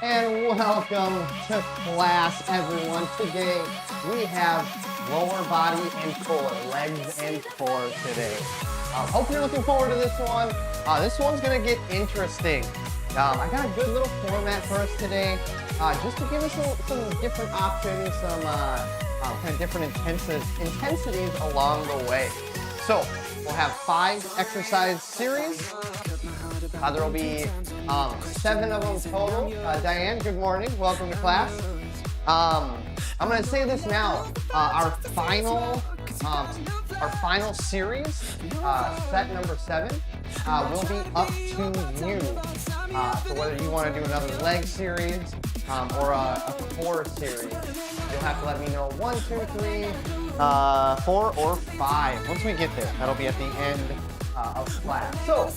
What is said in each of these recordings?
And welcome to class, everyone. Today we have lower body and core, legs and core today. Hope you're looking forward to this one. This one's gonna get interesting. I got a good little format for us today, just to give us some different options, some kind of different intensities along the way. So we'll have 5 exercise series. There will be 7 of them total. Diane, good morning. Welcome to class. I'm going to say this now. Our final series, set number 7, will be up to you. So whether you want to do another leg series or a core series, you'll have to let me know 1, 2, 3, 4, or 5. Once we get there, that'll be at the end of class. So,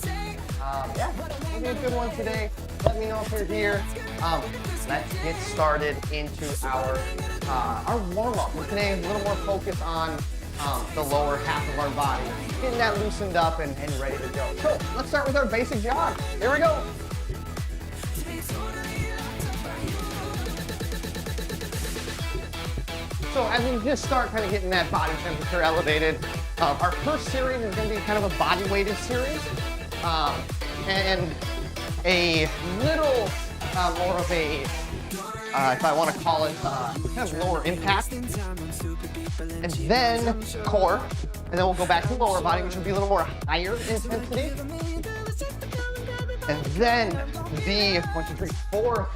yeah, it'll be a good one today. Let me know if you're here. Let's get started into our warm-up. For today, a little more focus on the lower half of our body, getting that loosened up and ready to go. So let's start with our basic jog. Here we go. So as we just start kind of getting that body temperature elevated, our first series is going to be kind of a body weighted series, and a little more of a, if I want to call it, kind of lower impact, and then core, and then we'll go back to lower body, which will be a little more higher intensity, and then the 1, 2, 3, 4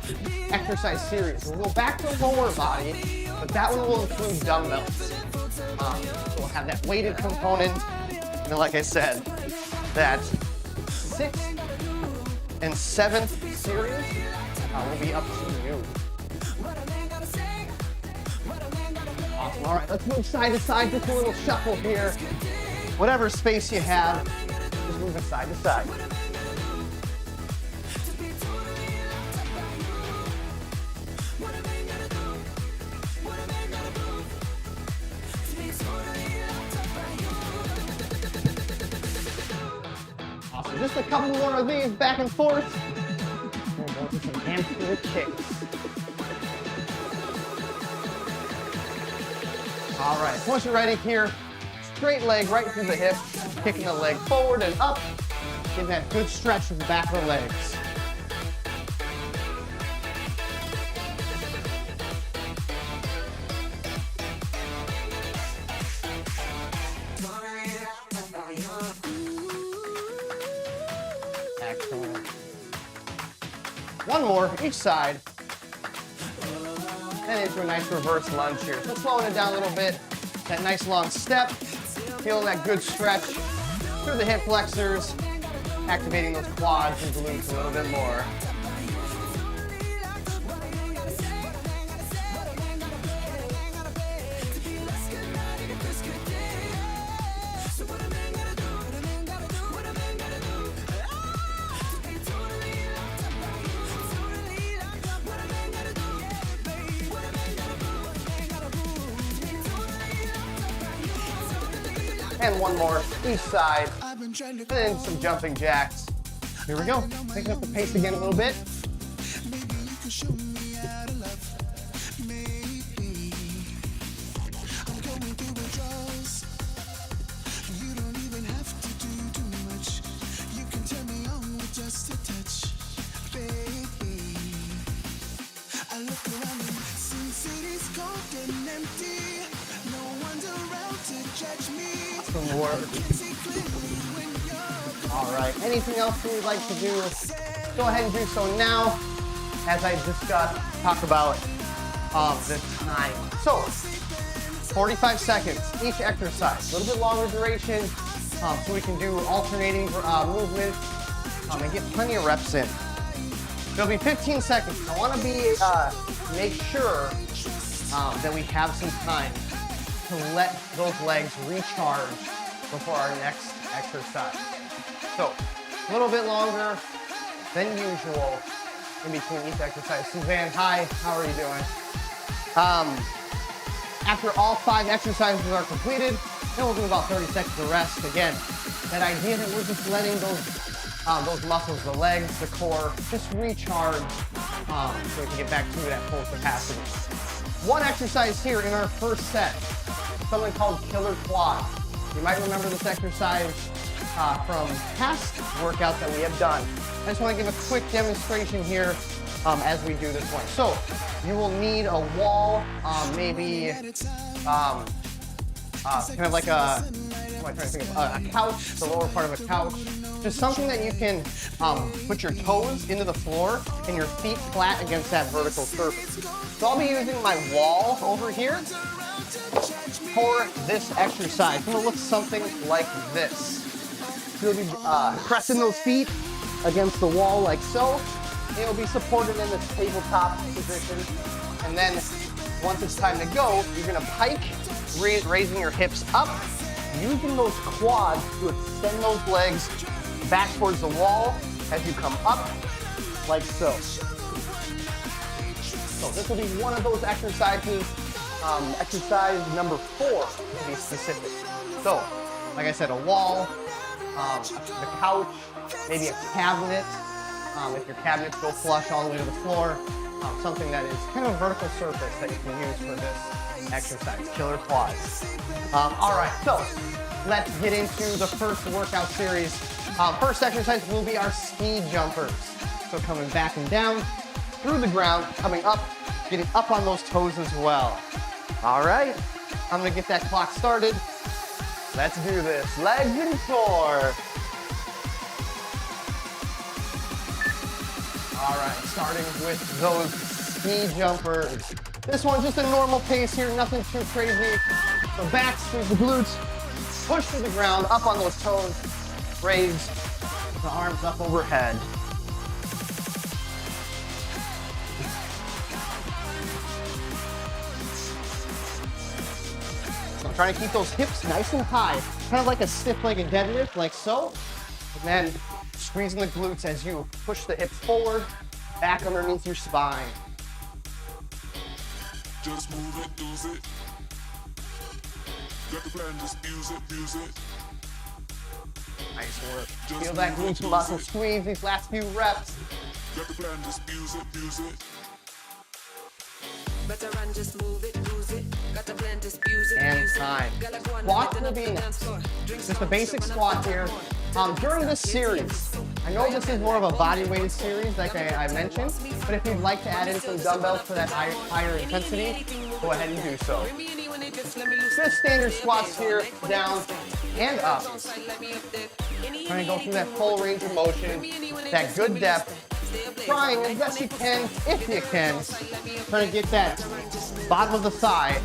exercise series. We'll go back to lower body, but that one will include dumbbells. So we'll have that weighted component, and then like I said, that 6th and 7th series will be up to you. Awesome. All right, let's move side to side, just a little shuffle here. Whatever space you have, just move it side to side. Awesome. Just a couple more of these back and forth. We'll go to some hamstring kicks. All right, once you're ready here, straight leg right through the hip, kicking the leg forward and up, getting that good stretch with the back of the legs. Excellent. One more each side. And into a nice reverse lunge here. So slowing it down a little bit. That nice long step. Feeling that good stretch through the hip flexors. Activating those quads and glutes a little bit more. And one more each side, and then some jumping jacks. Here we go. Picking up the pace again a little bit. Some work. All right, anything else you would like to do, go ahead and do so now. As I discussed, talk about the time. So, 45 seconds each exercise, a little bit longer duration, so we can do alternating movement and get plenty of reps in. There'll be 15 seconds. I want to make sure that we have some time to let those legs recharge before our next exercise. So, a little bit longer than usual in between each exercise. Suzanne, hi, how are you doing? After all 5 exercises are completed, then we'll do about 30 seconds of rest. Again, that idea that we're just letting those muscles, the legs, the core, just recharge so we can get back to it at full capacity. One exercise here in our first set, something called killer quad. You might remember this exercise from past workouts that we have done. I just want to give a quick demonstration here as we do this one. So you will need a wall, maybe kind of like a, what am I trying to think of? A couch, the lower part of a couch. Just something that you can put your toes into the floor and your feet flat against that vertical surface. So I'll be using my wall over here for this exercise. It's gonna look something like this. You'll be pressing those feet against the wall like so. It'll be supported in this tabletop position. And then once it's time to go, you're gonna pike, raising your hips up, using those quads to extend those legs back towards the wall as you come up, like so. So this will be one of those exercises, exercise number 4 to be specific. So, like I said, a wall, the couch, maybe a cabinet. If your cabinets go flush all the way to the floor, something that is kind of a vertical surface that you can use for this exercise, killer quads. All right, so let's get into the first workout series. First exercise will be our ski jumpers. So coming back and down through the ground, coming up, getting up on those toes as well. All right, I'm gonna get that clock started. Let's do this. Legs and core. All right, starting with those ski jumpers. This one's just a normal pace here, nothing too crazy. So back, squeeze the glutes, push to the ground, up on those toes, raise the arms up overhead. So I'm trying to keep those hips nice and high, kind of like a stiff-legged deadlift, like so. And then squeezing the glutes as you push the hips forward, back underneath your spine. Just move it, use it. Got the plan, just use it. Nice work. Feel that glute muscle squeeze these last few reps. Got the plan, just use it. Better run, just move it, lose it. Got the plan, just use it. And time. Squat will be next. Just a basic squat here. During this series, I know this is more of a body-weighted series, like I mentioned, but if you'd like to add in some dumbbells for that higher intensity, go ahead and do so. Just standard squats here, down and up. Trying to go through that full range of motion, that good depth. Trying as best you can, if you can. Trying to get that bottom of the thigh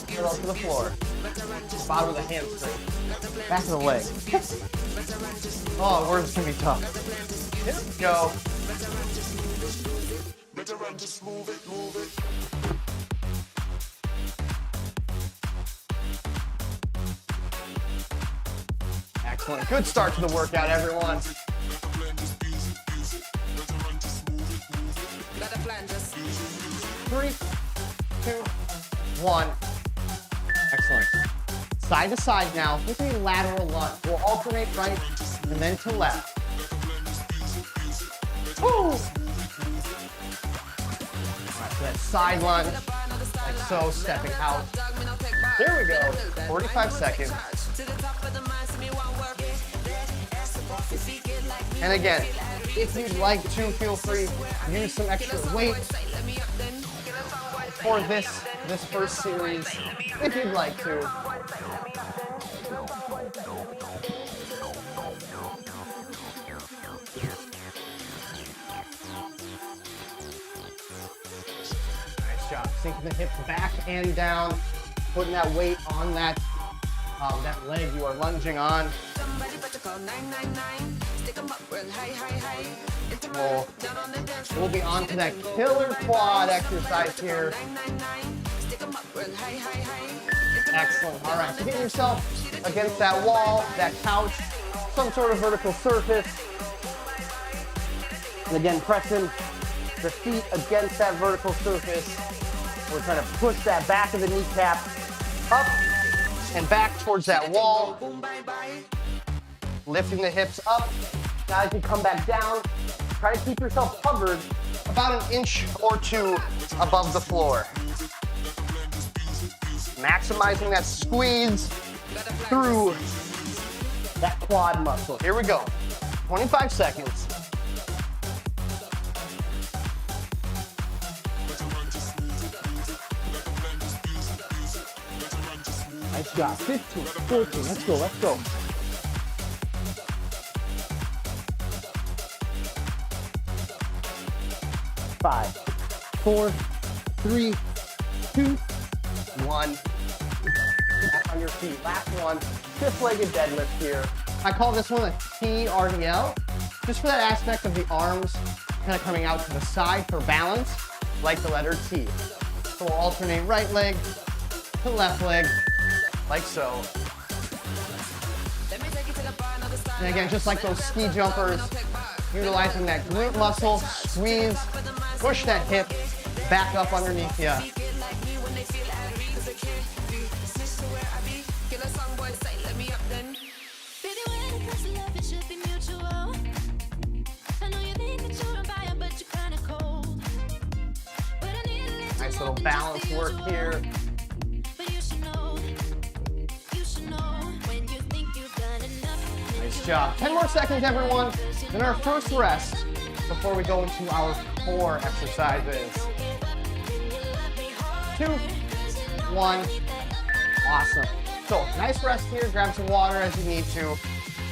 parallel to the floor. Bottom of the hamstring. Back of the leg. Oh, words can be tough. Here we go. Better run, just move it. Excellent. Good start to the workout, everyone. 3, 2, 1. Excellent. Side to side now. This is a lateral lunge. We'll alternate right and then to left. Woo! All right, so that side lunge, like so, stepping out. There we go. 45 seconds. And again, if you'd like to, feel free to use some extra weight for this first series, if you'd like to. Nice job. Sinking the hips back and down, putting that weight on that leg you are lunging on. We'll be on to that killer quad exercise here. Excellent. All right, so get yourself against that wall, that couch, some sort of vertical surface. And again, pressing the feet against that vertical surface. We're trying to push that back of the kneecap up and back towards that wall. Lifting the hips up. Now as you come back down, try to keep yourself covered about an inch or two above the floor. Maximizing that squeeze through that quad muscle. Here we go. 25 seconds. Nice job. 15, 14. Let's go, let's go. Five, four, three, two, one. Back on your feet. Last one. Stiff-legged deadlift here. I call this one a TRDL, just for that aspect of the arms kind of coming out to the side for balance, like the letter T. So we'll alternate right leg to left leg, like so. And again, just like those ski jumpers, utilizing that glute muscle, squeeze, push that hip back up underneath you. Nice little balance work here. Nice job. 10 more seconds, everyone. Then our first rest before we go into our core exercises. 2, 1. Awesome. So nice rest here. Grab some water as you need to.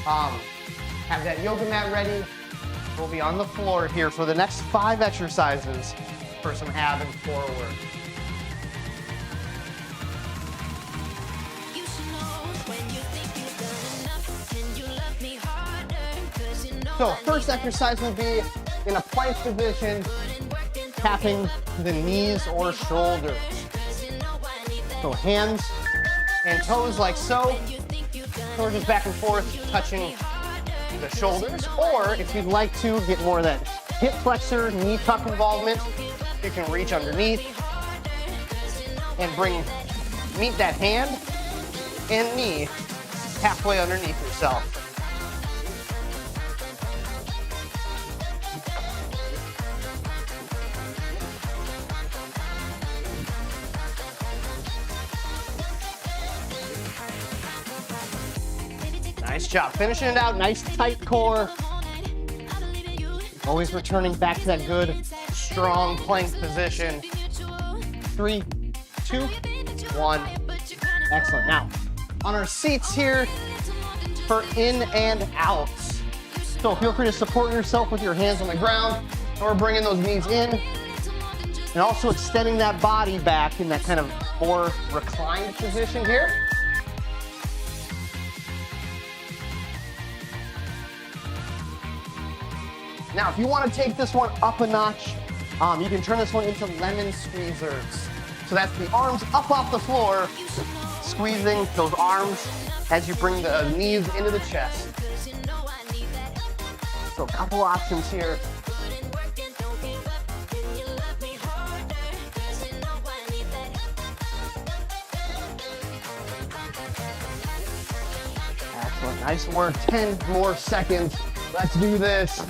Have that yoga mat ready. We'll be on the floor here for the next 5 exercises for some ab and core work. So first exercise will be in a plank position, tapping the knees or shoulders. So hands and toes like so, shoulders back and forth, touching the shoulders. Or if you'd like to get more of that hip flexor, knee tuck involvement, you can reach underneath and meet that hand and knee halfway underneath yourself. Nice job. Finishing it out, nice tight core. Always returning back to that good, strong plank position. 3, 2, 1. Excellent. Now, on our seats here for in and outs. So feel free to support yourself with your hands on the ground, or bringing those knees in, and also extending that body back in that kind of more reclined position here. Now, if you want to take this one up a notch, you can turn this one into lemon squeezers. So that's the arms up off the floor, squeezing those arms as you bring the knees into the chest. So a couple options here. Excellent, nice work. 10 more seconds. Let's do this.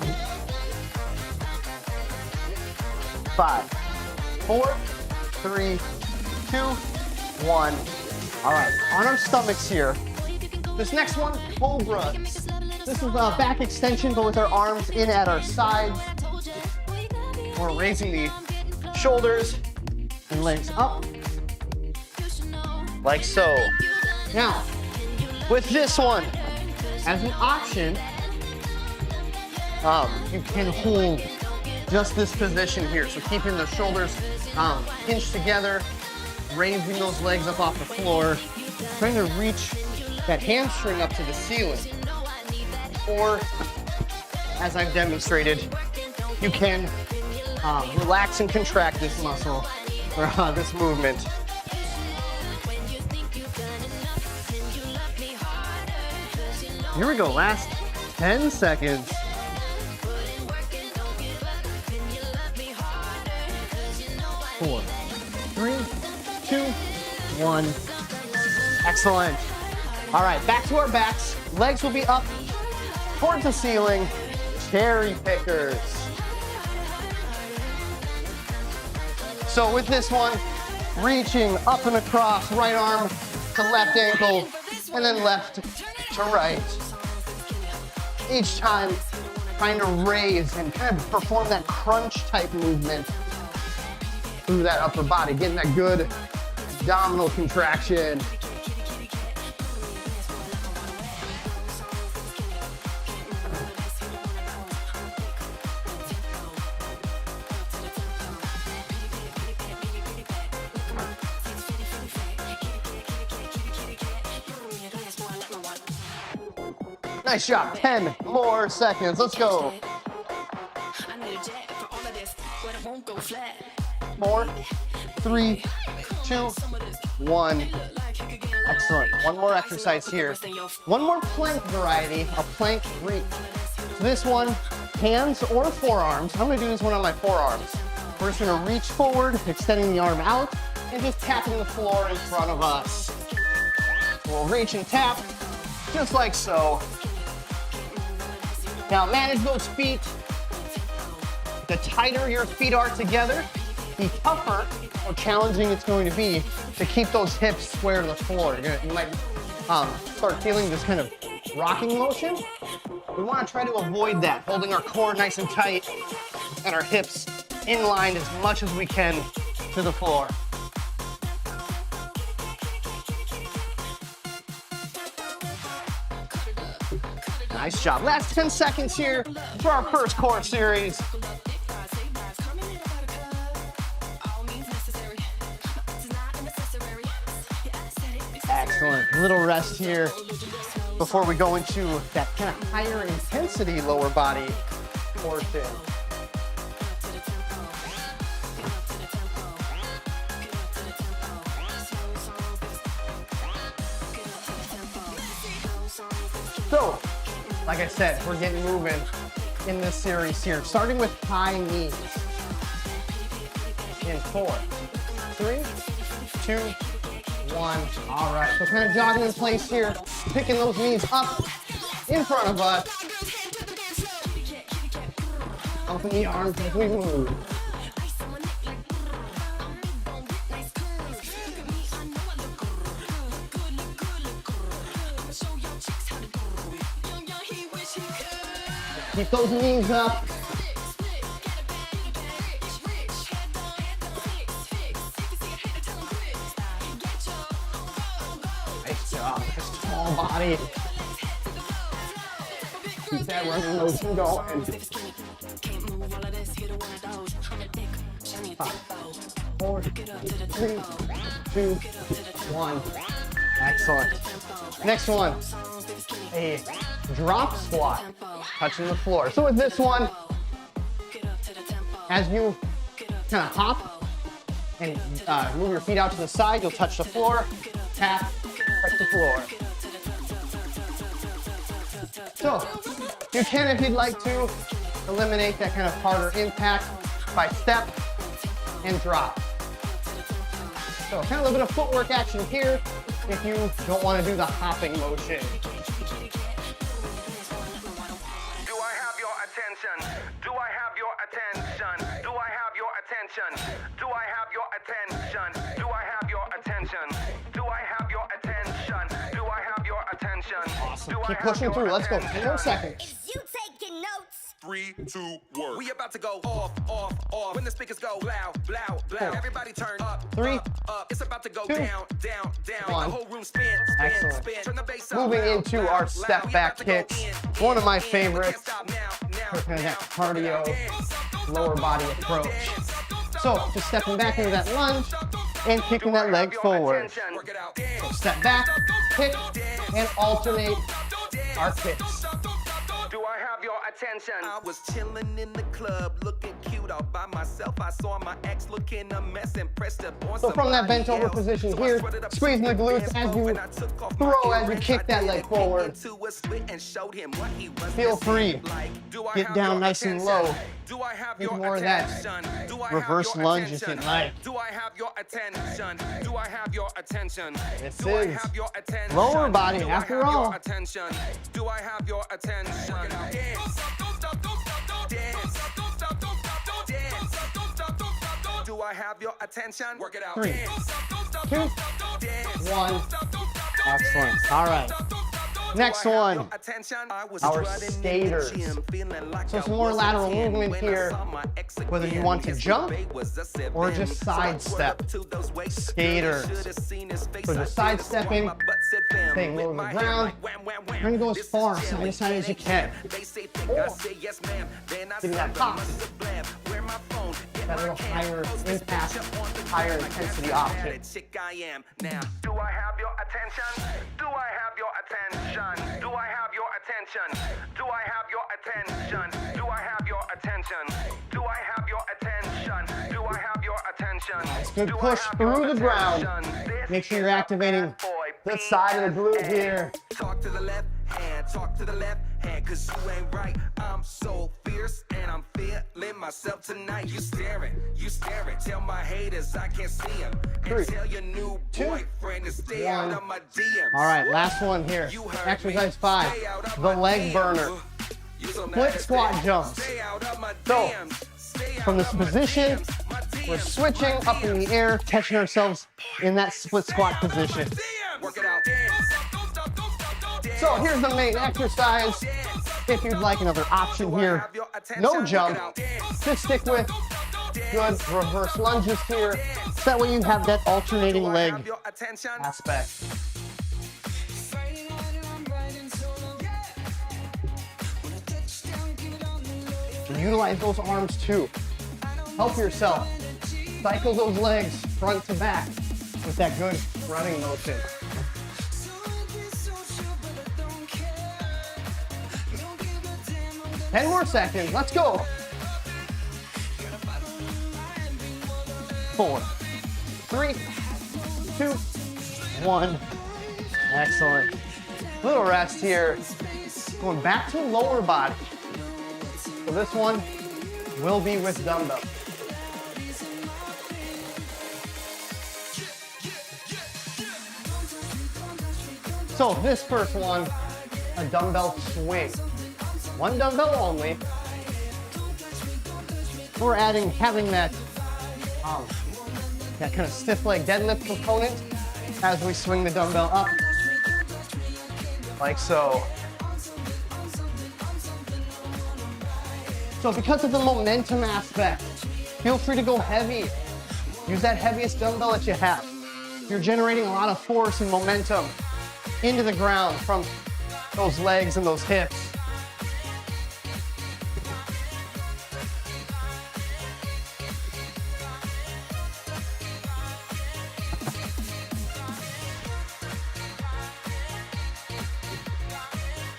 5, 4, 3, 2, 1. All right, on our stomachs here. This next one, cobra. This is a back extension, but with our arms in at our sides. We're raising the shoulders and legs up, like so. Now, with this one, as an option, you can hold just this position here. So keeping the shoulders pinched together, raising those legs up off the floor, trying to reach that hamstring up to the ceiling. Or, as I've demonstrated, you can relax and contract this muscle, or this movement. Here we go, last 10 seconds. 4, 3, 2, 1. Excellent. All right, back to our backs. Legs will be up towards the ceiling. cherry pickers. So with this one, reaching up and across, right arm to left ankle, and then left to right. Each time, trying to raise and kind of perform that crunch type movement through that upper body, getting that good abdominal contraction. Nice job. 10 more seconds. Let's go. 4, 3, 2, 1. Excellent. One more exercise here. One more plank variety, a plank reach. So this one, hands or forearms. I'm gonna do this one on my forearms. We're just gonna reach forward, extending the arm out, and just tapping the floor in front of us. We'll reach and tap, just like so. Now manage those feet. The tighter your feet are together, the tougher or challenging it's going to be to keep those hips square to the floor. You might start feeling this kind of rocking motion. We want to try to avoid that, holding our core nice and tight and our hips in line as much as we can to the floor. Nice job. Last 10 seconds here for our first core series. Excellent. A little rest here before we go into that kind of higher intensity lower body portion. So, like I said, we're getting moving in this series here, starting with high knees. In 4, 3, 2, 1. All right, so kind of jogging in place here, picking those knees up in front of us. Open the arms as we move. Keep those knees up. Nice job. Small body. Keep that running motion going. 5, 4, 3, 2, 1. Excellent. Next one, a drop squat, touching the floor. So with this one, as you kind of hop and move your feet out to the side, you'll touch the floor, tap, touch the floor. So you can, if you'd like to, eliminate that kind of harder impact by step and drop. So kind of a little bit of footwork action here if you don't want to do the hopping motion. Do I have your attention? Do I have your attention? Do I have your attention? Do I have your attention? Do I have your attention? Do I have your attention? Do I have your attention? Awesome. Keep pushing through. Let's go. 10 more seconds. Is you taking notes? 3, 2, work. We about to go off, off, off. When the speakers go loud, loud, loud. Everybody turn up, 3, up, up. It's about to go 2, down, down, down. 1. The whole room spin, spin, Excellent. spin. Turn the bass up. Moving loud, into loud, our loud. step We back about to go kicks. in, One of my in. We can't favorites. stop now, now, For kind of that now. cardio, Dance. lower body approach. So just stepping back into that lunge and kicking that leg forward. Work it out. So step back, kick, and alternate our kicks. Do I have your attention? I was chilling in the club, looking cute all by myself. I saw my ex looking a mess and pressed up on So from that bent over somebody position else. So I here, sweated up, squeezing the sweated glutes pants as you off, and I took off my throw, as you earrings. kick I that did leg it forward. into a split and showed him what he was Feel missing. free. Like, do I Get have down your nice and attention? low. Do I have Use your more of that attention? Do I reverse have your lunge if attention? you'd like. Do I have your attention? Do I have your attention? This Do I is have your attention? lower body Do I after have all. your attention? Do I have your attention? Dance. I have your attention? Work it out. 3, 2, 1. Excellent. All right. Next one, our skaters. So some more lateral movement here, whether you want to jump or just sidestep. Skaters. So just sidestepping, staying low to the ground. You're gonna go as far side to side as you can. Or getting that pop. That little higher impact, higher intensity option. Do I have your attention? Do I have your attention? Do I have your attention? Do I have your attention? Do I have your attention? Do I have your attention? Do I have your attention? Nice, good push through the ground. Make sure you're activating the side of the glute here. Talk to the left hand, talk to the left hand, cause you ain't right. I'm so fierce and I'm feeling myself tonight. You staring, tell my haters I can't see him. And 3, tell your new 2, boyfriend to stay 1. out of my DMs. All right, last one here. Exercise 5, the leg burner. Split squat jumps. So, from this position, we're switching up in the air, catching ourselves in that split squat position. Work it out. So here's the main exercise. If you'd like another option here, no jump, just stick with good reverse lunges here. So that way you have that alternating leg aspect. And utilize those arms too. Help yourself. Cycle those legs front to back with that good running motion. 10 more seconds, let's go. 4, 3, 2, 1. Excellent. Little rest here. Going back to lower body. So this one will be with dumbbells. So this first one, a dumbbell swing. One dumbbell only. We're having that kind of stiff leg deadlift component as we swing the dumbbell up, like so. So because of the momentum aspect, feel free to go heavy. Use that heaviest dumbbell that you have. You're generating a lot of force and momentum into the ground from those legs and those hips.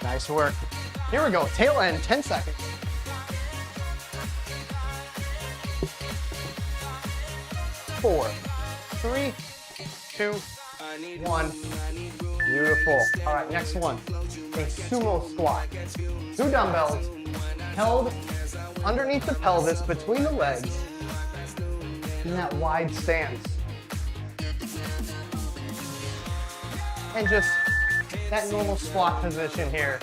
Nice work. Here we go, tail end, 10 seconds. 4, 3, 2, 1. Beautiful. All right, next one, a sumo squat. 2 dumbbells held underneath the pelvis between the legs in that wide stance. And just that normal squat position here.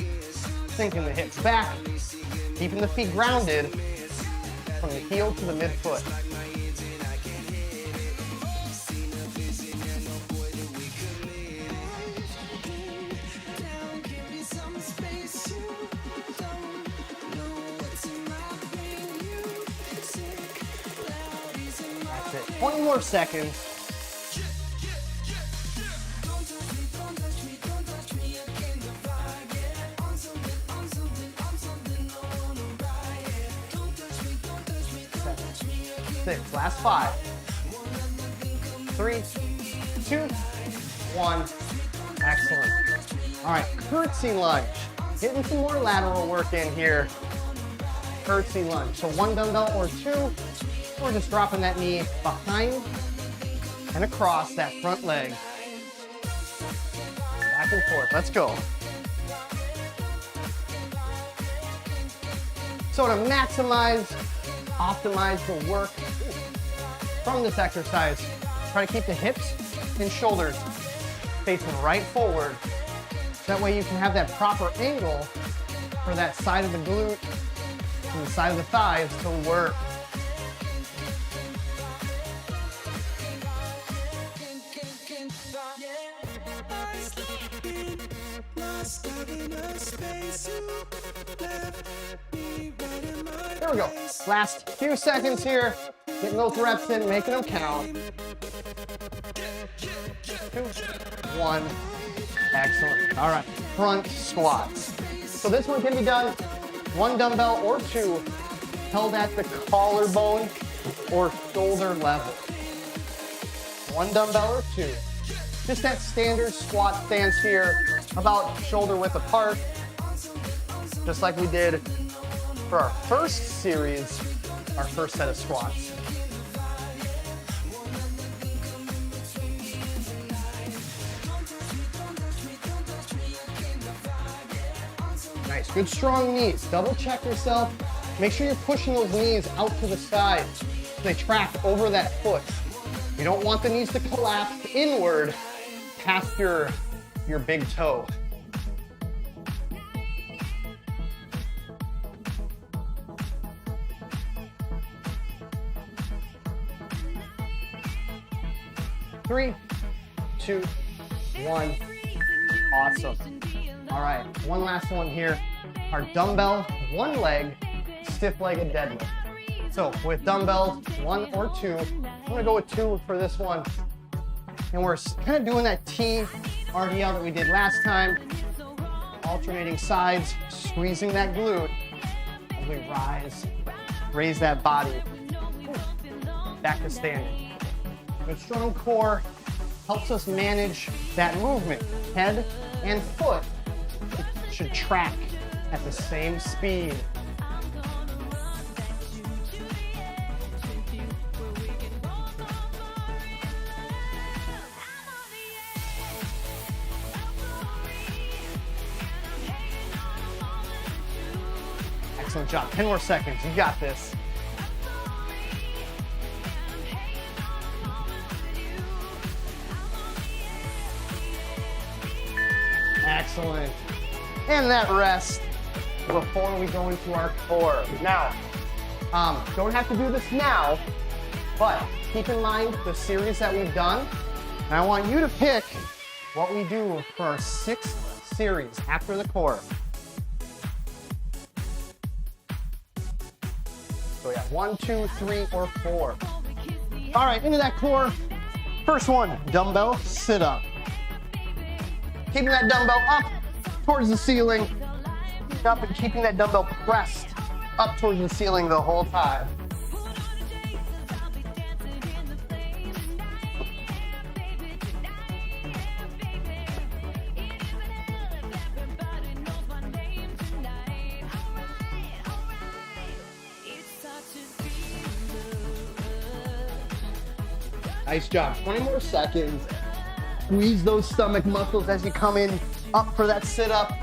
Sinking the hips back, keeping the feet grounded from the heel to the midfoot. That's it. 20 more seconds. Last 5, 3, 2, 1. Excellent. All right, curtsy lunge. Getting some more lateral work in here. Curtsy lunge. So 1 dumbbell or 2. We're just dropping that knee behind and across that front leg. Back and forth. Let's go. So to optimize the work from this exercise, try to keep the hips and shoulders facing right forward. That way you can have that proper angle for that side of the glute and the side of the thighs to work. There we go. Last few seconds here. Getting those reps in, making them count. 2, 1. Excellent. All right, front squats. So this one can be done 1 dumbbell or 2, held at the collarbone or shoulder level. 1 dumbbell or 2. Just that standard squat stance here, about shoulder width apart, just like we did for our first series, our first set of squats. Nice, good strong knees. Double check yourself. Make sure you're pushing those knees out to the side so they track over that foot. You don't want the knees to collapse inward past your big toe. Three, 2, 1. Awesome. All right, one last one here. Our dumbbell, 1 leg, stiff-legged deadlift. So with dumbbells, 1 or 2, I'm gonna go with 2 for this one. And we're kind of doing that T RDL that we did last time. Alternating sides, squeezing that glute as we rise, raise that body. Back to standing. Good strong core helps us manage that movement. Head and foot should track at the same speed. Excellent job. 10 more seconds. You got this. Excellent. And that rest before we go into our core. Now, don't have to do this now, but keep in mind the series that we've done. And I want you to pick what we do for our 6th series after the core. So yeah, 1, 2, 3, or 4. All right, into that core. First one, dumbbell sit up. Keeping that dumbbell up towards the ceiling, up and keeping that dumbbell pressed up towards the ceiling the whole time. Nice job. 20 more seconds. Squeeze those stomach muscles as you come in up for that sit-up.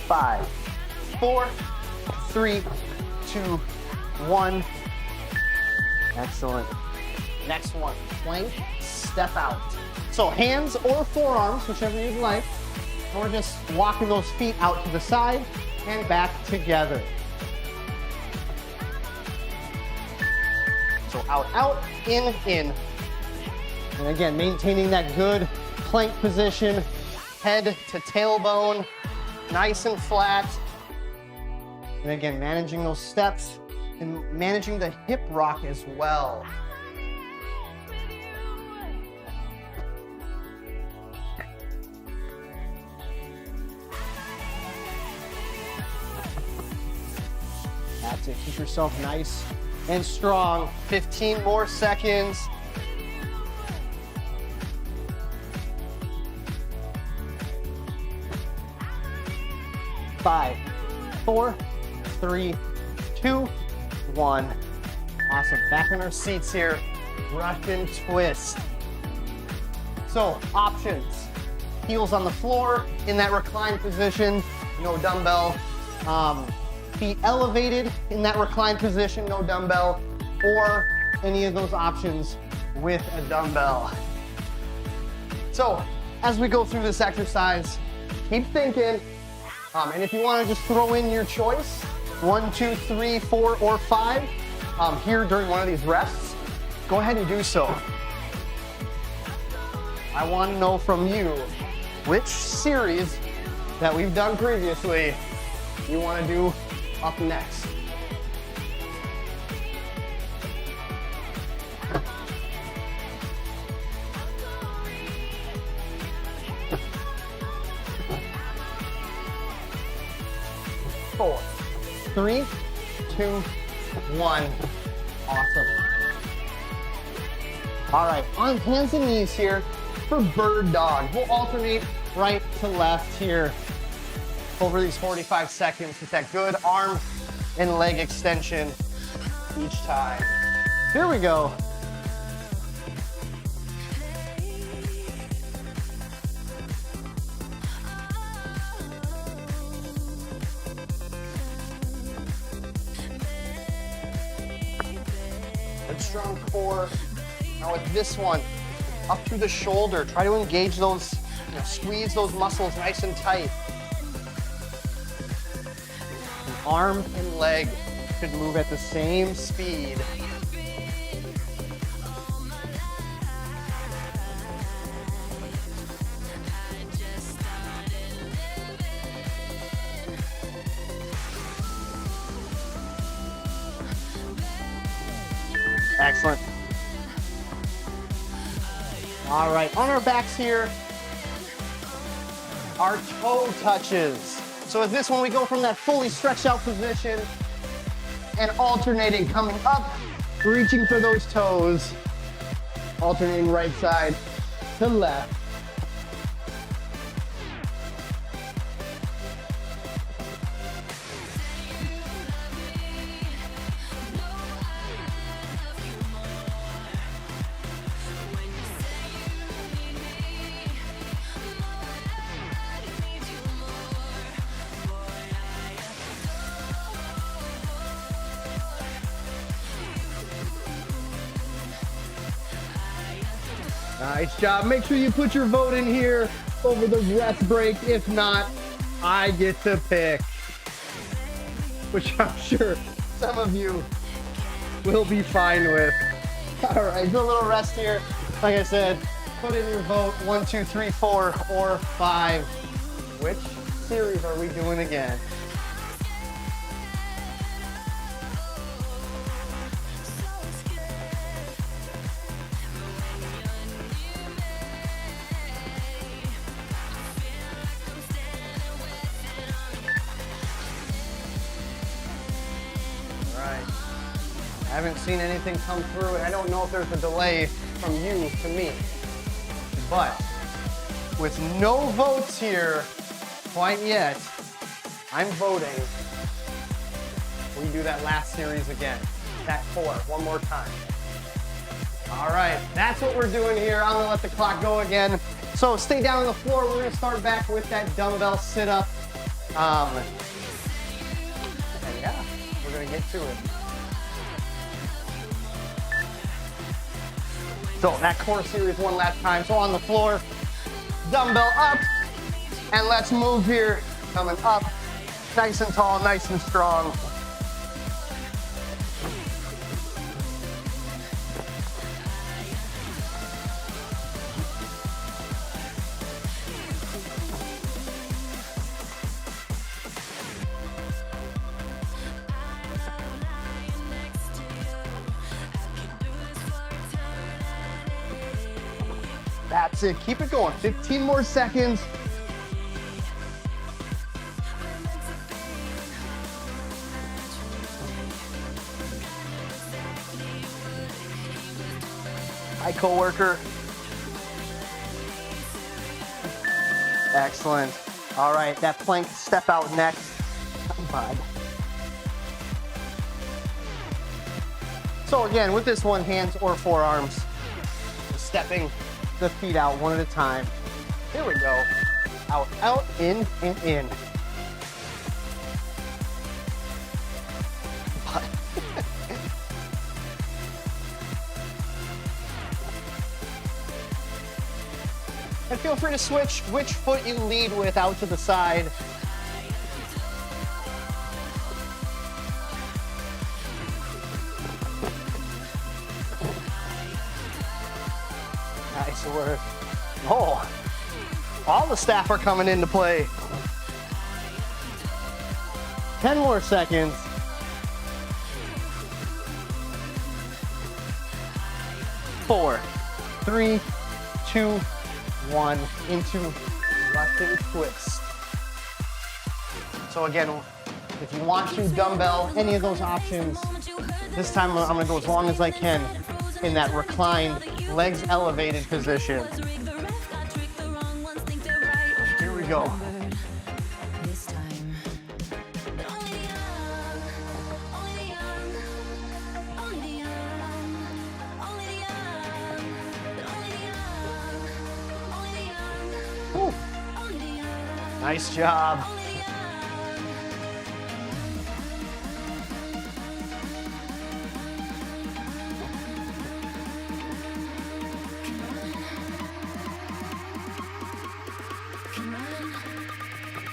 Five, 4, 3, 2, 1. Excellent. Next one, plank, step out. So hands or forearms, whichever you'd like, or just walking those feet out to the side and back together. So out, out, in, in. And again, maintaining that good plank position, head to tailbone, nice and flat. And again, managing those steps and managing the hip rock as well. That's it. Keep yourself nice and strong. 15 more seconds. Five, 4, 3, 2, 1. Awesome. Back in our seats here. Russian twist. So options. Heels on the floor in that reclined position. No dumbbell. Feet elevated in that reclined position, no dumbbell, or any of those options with a dumbbell. So as we go through this exercise, keep thinking, and if you want to just throw in your choice, 1, 2, 3, 4, or 5 here during one of these rests, go ahead and do so. I want to know from you which series that we've done previously you want to do up next. Four, three, two, one. Awesome. All right, on hands and knees here for bird dog. We'll alternate right to left here over these 45 seconds with that good arm and leg extension each time. Here we go. Good strong core. Now with this one, up through the shoulder, try to engage those, squeeze those muscles nice and tight. Arm and leg should move at the same speed. Excellent. All right, on our backs here, our toe touches. So with this one, we go from that fully stretched out position and alternating, coming up, reaching for those toes, alternating right side to left. Nice job. Make sure you put your vote in here over the rest break. If not, I get to pick, which I'm sure some of you will be fine with. All right, do a little rest here. Like I said, put in your vote 1, 2, 3, 4, or 5. Which series are we doing again? I haven't seen anything come through, and I don't know if there's a delay from you to me. But with no votes here quite yet, I'm voting we do that last series again. That 4, one more time. All right, that's what we're doing here. I'm gonna let the clock go again. So stay down on the floor. We're gonna start back with that dumbbell sit-up. And yeah, we're gonna get to it. So that core series one last time. So on the floor, dumbbell up, and let's move here. Coming up, nice and tall, nice and strong. That's it, keep it going. 15 more seconds. Hi, coworker. Excellent. All right, that plank step out next. Bye. So again, with this one, hands or forearms, stepping the feet out one at a time. Here we go. Out, out, in, and in. And feel free to switch which foot you lead with out to the side. work. Oh, all the staff are coming into play. 10 more seconds. 4, 3, 2, 1, into Russian twist. So again, if you want to dumbbell any of those options, this time I'm gonna go as long as I can in that reclined, legs elevated position. Here we go. Woo. Nice job.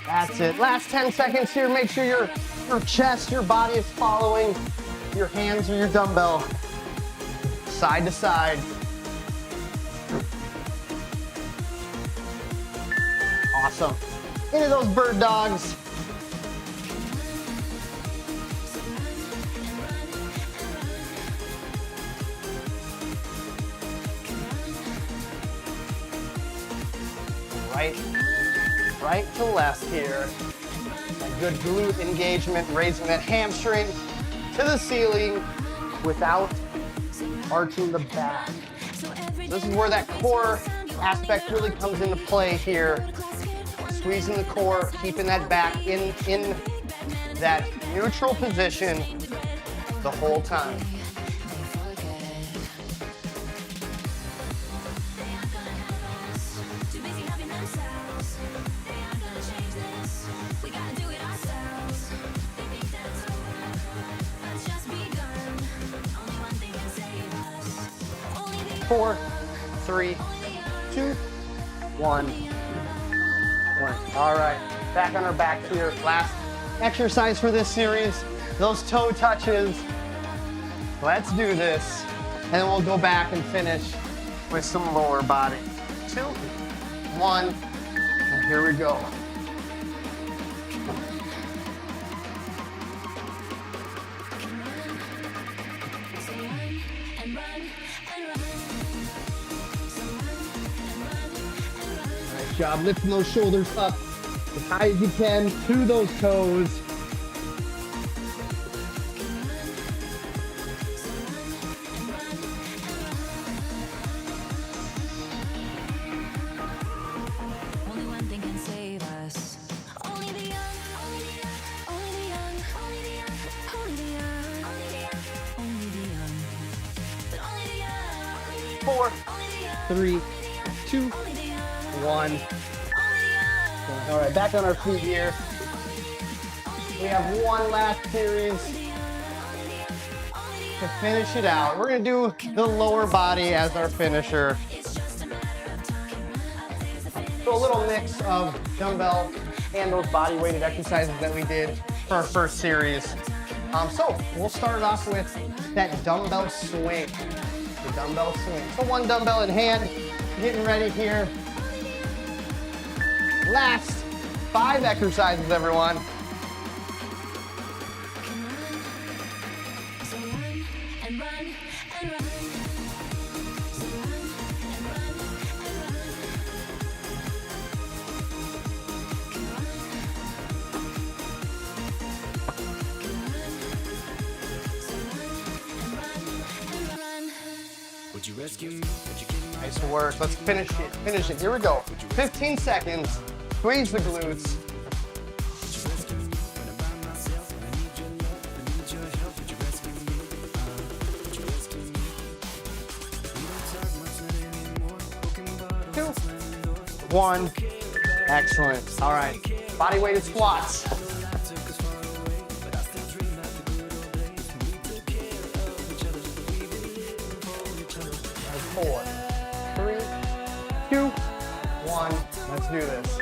That's it. Last 10 seconds here. Make sure your chest, your body is following your hands or your dumbbell side to side. Awesome. Into those bird dogs. Right to left here. A good glute engagement, raising that hamstring to the ceiling without arching the back. This is where that core aspect really comes into play here. Squeezing the core, keeping that back in that neutral position the whole time. Four, 3, 2, 1. All right, back on our back here. Last exercise for this series, those toe touches. Let's do this. And then we'll go back and finish with some lower body. 2, 1, and here we go. Job lifting those shoulders up as high as you can to those toes. Only one thing can save us. Only the young, only the young, only the young, only the young, only the young, only the young, but only the young. 4, 3, 2, 1. All right, back on our feet here. We have one last series to finish it out. We're gonna do the lower body as our finisher. So a little mix of dumbbell and those body weighted exercises that we did for our first series. So we'll start off with that dumbbell swing. The dumbbell swing. So one dumbbell in hand, getting ready here. Last 5 exercises, everyone. Nice work. Let's finish it. Finish it. Here we go. 15 seconds. Squeeze the glutes. Two, 1. Excellent. All right. Body weighted squats. 4, 3, 2, 1. Let's do this.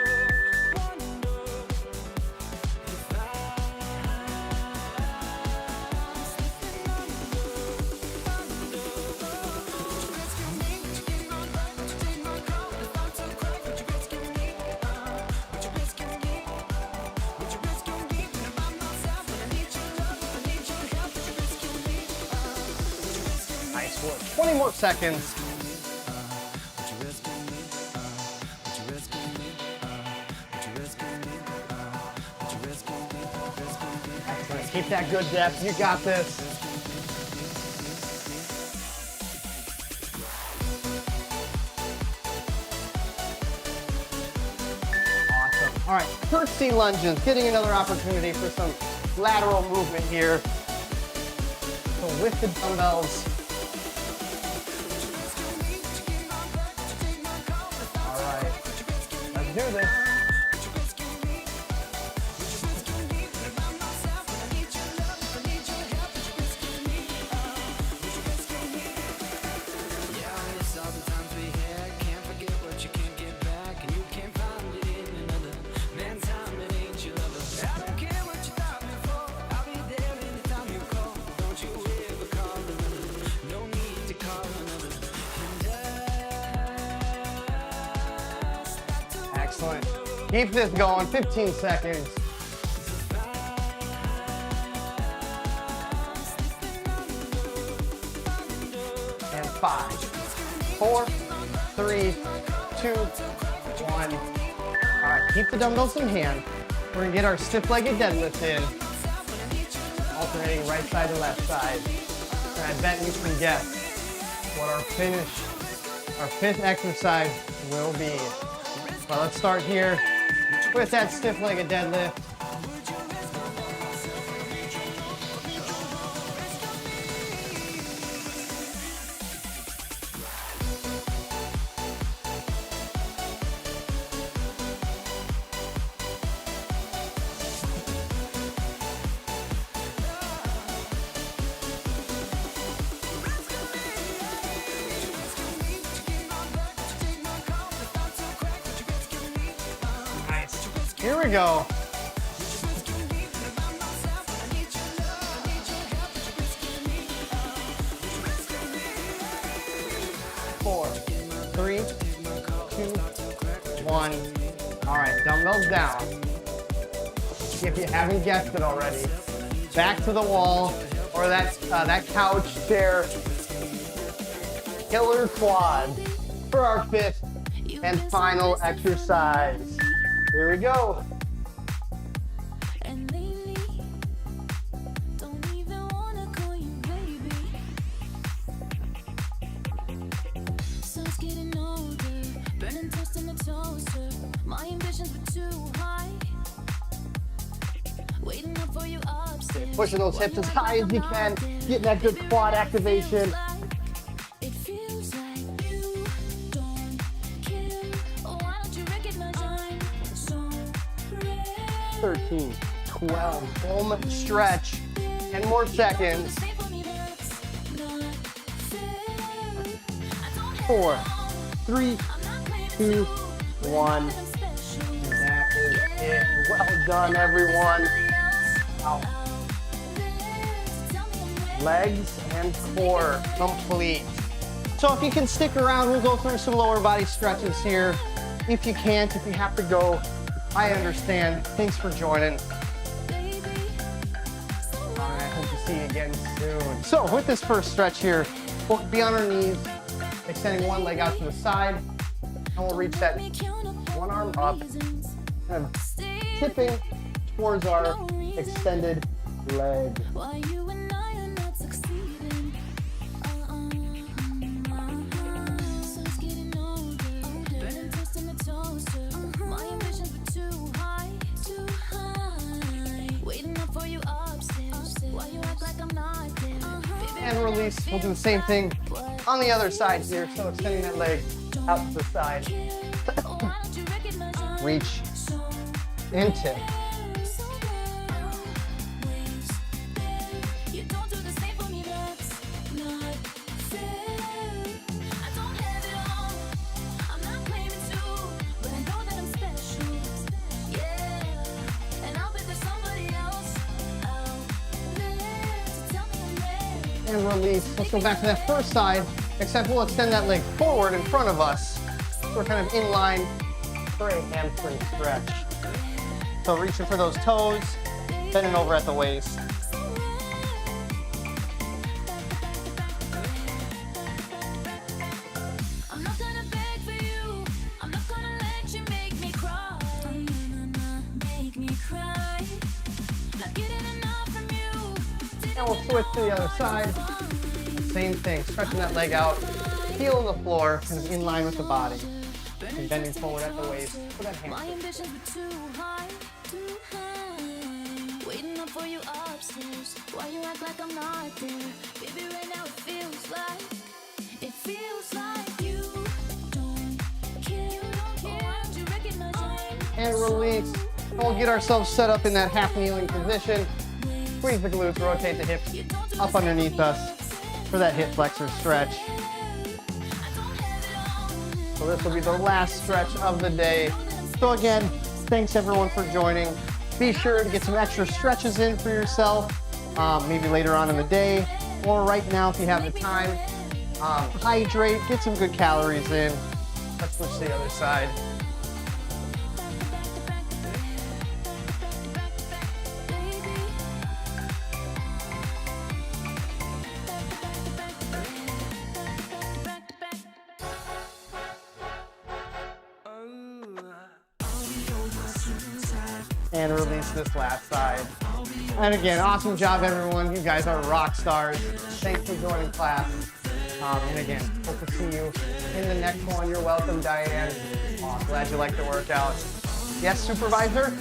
for 20 more seconds. Excellent. Keep that good depth. You got this. Awesome. All right, curtsy lunges. Getting another opportunity for some lateral movement here. So with the dumbbells. All right, let's do this. Excellent. Keep this going, 15 seconds. And 5, 4, 3, 2, 1. All right, keep the dumbbells in hand. We're gonna get our stiff-legged deadlift in. Alternating right side to left side. And I bet you can guess what our fifth exercise will be. Well, let's start here with that stiff-legged deadlift. Here we go. Four, 3, 2, 1. All right, dumbbells down. If you haven't guessed it already, back to the wall or that couch chair. Killer quad for our fifth and final exercise. Here we go. And lately, don't even wanna call you baby. Sun's getting older, burning toast in the toaster. My ambitions were too high. Waiting up for you upstairs. Pushing those hips as high as you can, getting that good quad activation. It feels like you don't care. Oh, why don't you recognize I'm so rare? 13, 12, home stretch, 10 more seconds. 4, 3, 2, 1. That is it. Well done, everyone. Wow. Legs and core complete. So if you can stick around, we'll go through some lower body stretches here. If you can't, if you have to go, I understand. Thanks for joining. All right, I hope to see you again soon. So with this first stretch here, we'll be on our knees, extending one leg out to the side, and we'll reach that one arm up, kind of tipping towards our extended leg. Why you and I are not succeeding? Sun's getting older, burning toast in the toaster. My ambitions were too high, too high. Waiting up for you upstairs. Why you act like I'm not there? And release. We'll do the same thing on the other side here. So extending that leg out to the side. Reach and tip. You don't do the same for me, that's not fair. I don't have it all, I'm not claiming to, but I know that I'm special, yeah. And I'll bet there's somebody else out there to tell me I'm ready. And release. Let's go back to that first side, except we'll extend that leg forward in front of us. So we're kind of in line for a hamstring stretch. So reaching for those toes, bending over at the waist. And we'll switch to the other side. Same thing, stretching that leg out, heel on the floor, kind of in line with the body. And bending forward at the waist for that My hamstring. ambitions were too high, too high. Waiting up for you upstairs. Why you act like I'm not there? Baby, right now it feels like you don't care. Why don't you recognize And release. And we'll get ourselves set up in that half kneeling position. Squeeze the glutes, rotate the hips up underneath us for that hip flexor stretch. So this will be the last stretch of the day. So again, thanks everyone for joining. Be sure to get some extra stretches in for yourself, maybe later on in the day, or right now if you have the time. Hydrate, get some good calories in. Let's switch to the other side. And release this last side. And again, awesome job everyone. You guys are rock stars. Thanks for joining class. And again, hope to see you in the next one. You're welcome, Diane. Oh, glad you liked the workout. Yes, supervisor?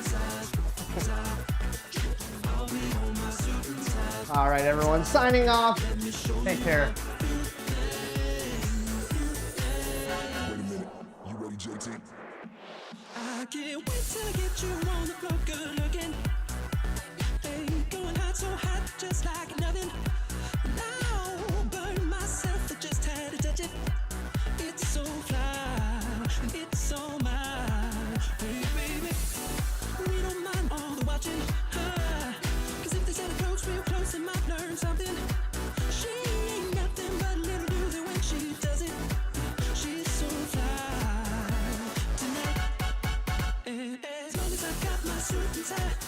All right, everyone, signing off. Take care. Wait a minute. You ready, JT? I can't wait till I get you on the floor, good looking. Hey, going hot, just like nothing. Now, burn myself, I just had to touch it. It's so fly, it's so mine. Hey, baby, we don't mind all the watching. Cause if they said approach real close, they might learn something. She ain't nothing but a little doozy when she does it. She's so fly tonight. As long as I got my suit and tie.